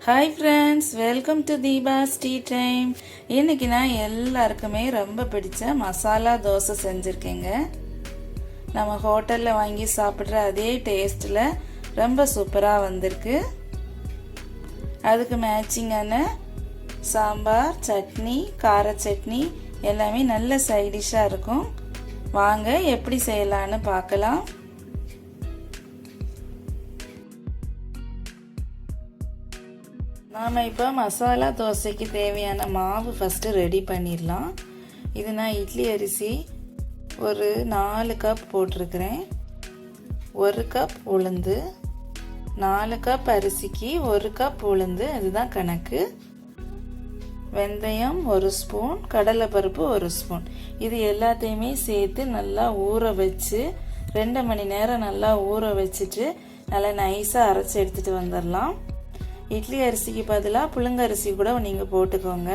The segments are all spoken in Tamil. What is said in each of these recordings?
Hi friends, welcome to Deepa's Tea Time. இன்னைக்கு நான் எல்லாருக்குமே ரொம்ப பிடிச்ச மசாலா தோசை செஞ்சிருக்கேங்க. நம்ம ஹோட்டல்ல வாங்கி சாப்பிடுற அதே டேஸ்ட்ல ரொம்ப சூப்பரா வந்திருக்கு. அதுக்கு மேட்சிங்கான சாம்பார், சட்னி, கார சட்னி எல்லாமே நல்ல சைட் டிஷ்ஷா இருக்கும். வாங்க எப்படி செய்யலாம்னு பார்க்கலாம். நாம் இப்போ மசாலா தோசைக்கு தேவையான மாவு ஃபஸ்ட்டு ரெடி பண்ணிடலாம். இது நான் இட்லி அரிசி ஒரு 4 கப் போட்டிருக்கிறேன். 1 கப் உளுந்து, 4 கப் அரிசிக்கு 1 கப் உளுந்து, அதுதான் கணக்கு. வெந்தயம் 1 ஸ்பூன், கடலைப்பருப்பு 1 ஸ்பூன். இது எல்லாத்தையுமே சேர்த்து நல்லா ஊற வச்சு 2 மணி நேரம் நல்லா ஊற வச்சுட்டு நல்லா நைஸாக அரைச்சி எடுத்துகிட்டு வந்துடலாம். இட்லி அரிசிக்கு பதிலாக புழுங்க அரிசி கூட நீங்கள் போட்டுக்கோங்க.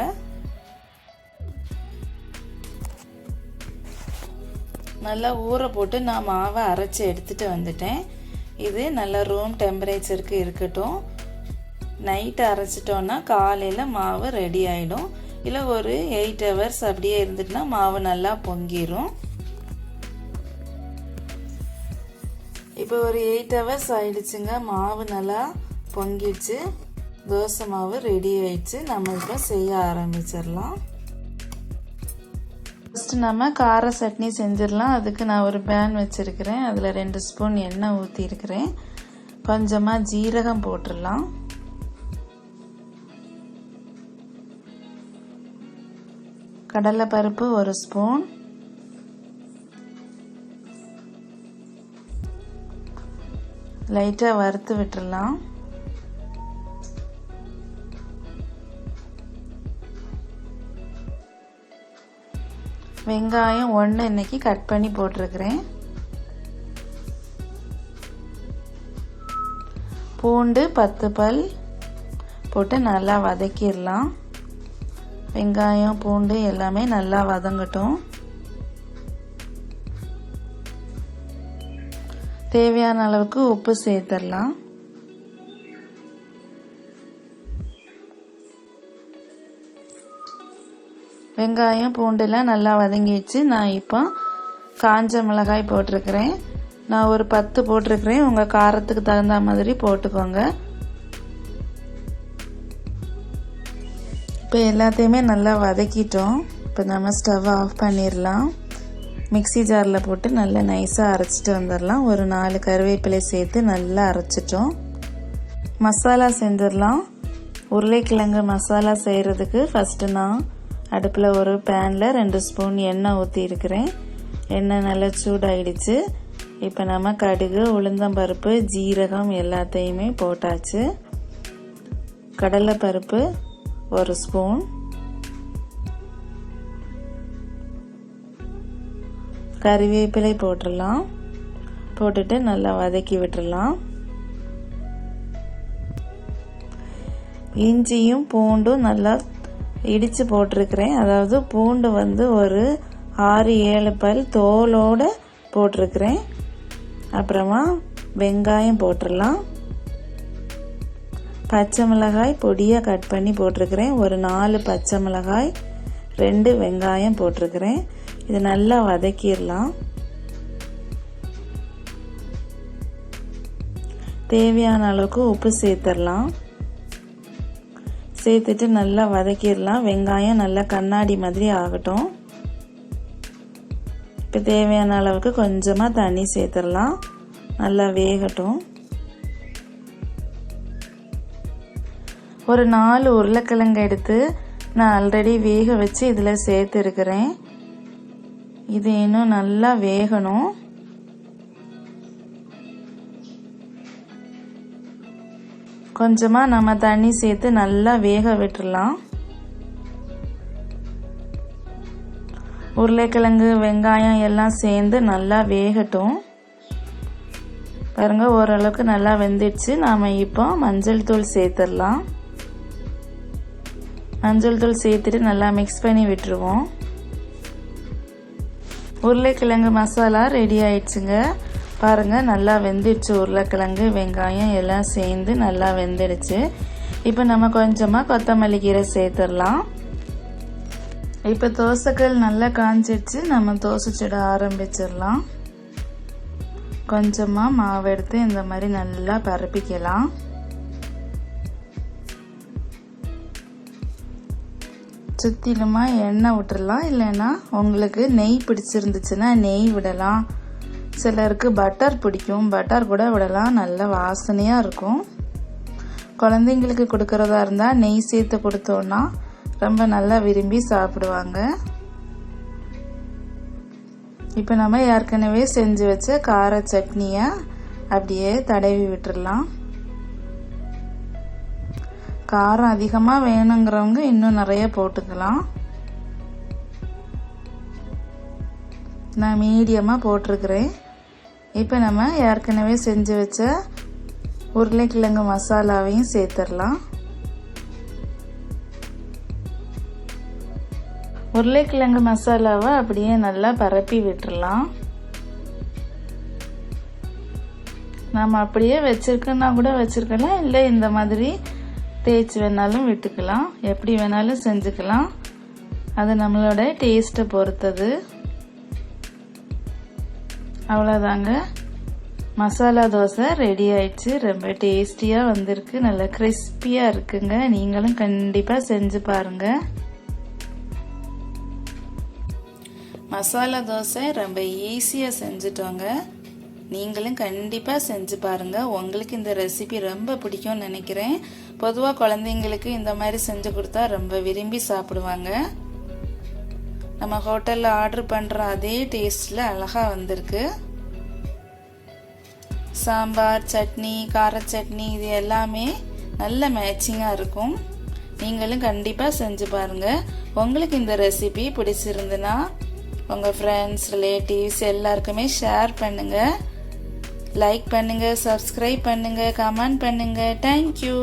நல்லா ஊற போட்டு நான் மாவை அரைச்சி எடுத்துகிட்டு வந்துட்டேன். இது நல்லா ரூம் டெம்பரேச்சருக்கு இருக்கட்டும். நைட்டு அரைச்சிட்டோன்னா காலையில் மாவு ரெடி ஆகிடும். இல்லை ஒரு 8 ஹவர்ஸ் அப்படியே இருந்துட்டுனா மாவு நல்லா பொங்கிடும். இப்போ ஒரு 8 ஹவர்ஸ் ஆயிடுச்சுங்க. மாவு நல்லா பொங்கிடுச்சு. தோசை மாவு ரெடி ஆயிடுச்சு. நம்ம இப்போ செய்ய ஆரம்பிச்சிடலாம். ஃபஸ்ட்டு நம்ம கார சட்னி செஞ்சிடலாம். அதுக்கு நான் ஒரு பேன் வச்சுருக்கிறேன். அதில் 2 ஸ்பூன் எண்ணெய் ஊற்றிருக்கிறேன். கொஞ்சமாக ஜீரகம் போட்டுடலாம். கடலைப்பருப்பு 1 ஸ்பூன், லைட்டாக வறுத்து விட்டுடலாம். வெங்காயம் 1 இன்னைக்கு கட் பண்ணி போட்டிருக்கிறேன். பூண்டு 10 பல் போட்டு நல்லா வதக்கிடலாம். வெங்காயம் பூண்டு எல்லாமே நல்லா வதங்கட்டும். தேவையான அளவுக்கு உப்பு சேர்த்துடலாம். வெங்காயம் பூண்டுலாம் நல்லா வதங்கிடுச்சு. நான் இப்போ காஞ்ச மிளகாய் போட்டிருக்கிறேன். நான் ஒரு 10 போட்டிருக்கிறேன். உங்கள் காரத்துக்கு தகுந்த மாதிரி போட்டுக்கோங்க. இப்போ எல்லாத்தையுமே நல்லா வதக்கிட்டோம். இப்போ நம்ம ஸ்டவ் ஆஃப் பண்ணிடலாம். மிக்ஸி ஜாரில் போட்டு நல்லா நைஸாக அரைச்சிட்டு வந்துடலாம். ஒரு 4 கருவேப்பிலை சேர்த்து நல்லா அரைச்சிட்டோம். மசாலா செஞ்சிடலாம். உருளைக்கிழங்கு மசாலா செய்கிறதுக்கு ஃபஸ்ட்டு நான் அடுப்பில் ஒரு பேனில் 2 ஸ்பூன் எண்ணெய் ஊற்றி இருக்கிறேன். எண்ணெய் நல்லா சூடாயிடுச்சு. இப்போ நம்ம கடுகு, உளுந்தம்பருப்பு, ஜீரகம் எல்லாத்தையுமே போட்டாச்சு. கடலைப்பருப்பு 1 ஸ்பூன், கறிவேப்பிலை போட்டுடலாம். போட்டுட்டு நல்லா வதக்கி விட்டுடலாம். இஞ்சியும் பூண்டும் நல்லா இடித்து போட்டிருக்கிறேன். அதாவது பூண்டு ஒரு 6-7 பல் தோலோடு போட்டிருக்கிறேன். அப்புறமா வெங்காயம் போட்டுடலாம். பச்சை மிளகாய் பொடியாக கட் பண்ணி போட்டிருக்கிறேன். ஒரு 4 பச்சை மிளகாய், 2 வெங்காயம் போட்டிருக்கிறேன். இது நல்லா வதக்கிடலாம். தேவையான அளவுக்கு உப்பு சேர்த்துடலாம். சேர்த்துட்டு நல்லா வதக்கிடலாம். வெங்காயம் நல்லா கண்ணாடி மாதிரி ஆகட்டும். இப்போ தேவையான அளவுக்கு கொஞ்சமாக தண்ணி சேர்த்துடலாம். நல்லா வேகட்டும். ஒரு 4 உருளைக்கிழங்கு எடுத்து நான் ஆல்ரெடி வேக வச்சு இதில் சேர்த்துருக்கிறேன். இது இன்னும் நல்லா வேகணும். கொஞ்சமாக நம்ம தண்ணி சேர்த்து நல்லா வேக விட்டுடலாம். உருளைக்கிழங்கு வெங்காயம் எல்லாம் சேர்ந்து நல்லா வேகட்டும். பாருங்க ஓரளவுக்கு நல்லா வெந்துடுச்சு. நாம் இப்போ மஞ்சள் தூள் சேர்த்துடலாம். மஞ்சள் தூள் சேர்த்துட்டு நல்லா மிக்ஸ் பண்ணி விட்டுருவோம். உருளைக்கிழங்கு மசாலா ரெடி ஆயிடுச்சுங்க. பாருங்கள் நல்லா வெந்துடுச்சு. உருளைக்கிழங்கு வெங்காயம் எல்லாம் சேர்ந்து நல்லா வெந்துடுச்சு. இப்போ நம்ம கொஞ்சமாக கொத்தமல்லி கீரை சேர்த்துடலாம். இப்போ தோசைக்கல் நல்லா காஞ்சிடுச்சு. நம்ம தோசை சுட ஆரம்பிச்சிடலாம். கொஞ்சமாக மாவு எடுத்து இந்த மாதிரி நல்லா பரப்பிக்கலாம். சுற்றிலுமா எண்ணெய் விட்டுடலாம். இல்லைன்னா உங்களுக்கு நெய் பிடிச்சிருந்துச்சுன்னா நெய் விடலாம். சிலருக்கு பட்டர் பிடிக்கும், பட்டர் கூட விடலாம். நல்ல வாசனையாக இருக்கும். குழந்தைங்களுக்கு கொடுக்கறதா இருந்தால் நெய் சேர்த்து கொடுத்தோன்னா ரொம்ப நல்லா விரும்பி சாப்பிடுவாங்க. இப்போ நம்ம ஏற்கனவே செஞ்சு வச்ச கார சட்னியை அப்படியே தடவி விட்டுடலாம். காரம் அதிகமாக வேணுங்கிறவங்க இன்னும் நிறைய போட்டுக்கலாம். நான் மீடியமாக போட்டிருக்கிறேன். இப்போ நம்ம ஏற்கனவே செஞ்சு வச்ச உருளைக்கிழங்கு மசாலாவையும் சேர்த்துடலாம். உருளைக்கிழங்கு மசாலாவை அப்படியே நல்லா பரப்பி விட்டுடலாம். நம்ம அப்படியே வச்சிருக்கோன்னா கூட வச்சிருக்கலாம், இல்லை இந்த மாதிரி தேய்ச்சி வேணாலும் விட்டுக்கலாம். எப்படி வேணாலும் செஞ்சுக்கலாம். அது நம்மளோட டேஸ்ட்டை பொறுத்தது. அவ்வளோதாங்க, மசாலா தோசை ரெடி ஆயிடுச்சு. ரொம்ப டேஸ்டியாக வந்திருக்கு, நல்லா கிறிஸ்பியாக இருக்குங்க. நீங்களும் கண்டிப்பாக செஞ்சு பாருங்க. மசாலா தோசை ரொம்ப ஈஸியாக செஞ்சுட்டோங்க. நீங்களும் கண்டிப்பாக செஞ்சு பாருங்க. உங்களுக்கு இந்த ரெசிபி ரொம்ப பிடிக்கும்னு நினைக்கிறேன். பொதுவாக குழந்தைங்களுக்கு இந்த மாதிரி செஞ்சு கொடுத்தா ரொம்ப விரும்பி சாப்பிடுவாங்க. நம்ம ஹோட்டலில் ஆர்டர் பண்ணுற அதே டேஸ்டில் அழகாக வந்திருக்கு. சாம்பார், சட்னி, கார சட்னி இது எல்லாமே நல்ல மேட்சிங்காக இருக்கும். நீங்களும் கண்டிப்பாக செஞ்சு பாருங்கள். உங்களுக்கு இந்த ரெசிபி பிடிச்சிருந்துன்னா உங்கள் ஃப்ரெண்ட்ஸ், ரிலேட்டிவ்ஸ் எல்லாருக்குமே ஷேர் பண்ணுங்கள், லைக் பண்ணுங்கள், சப்ஸ்கிரைப் பண்ணுங்கள், கமெண்ட் பண்ணுங்கள். தேங்க்யூ.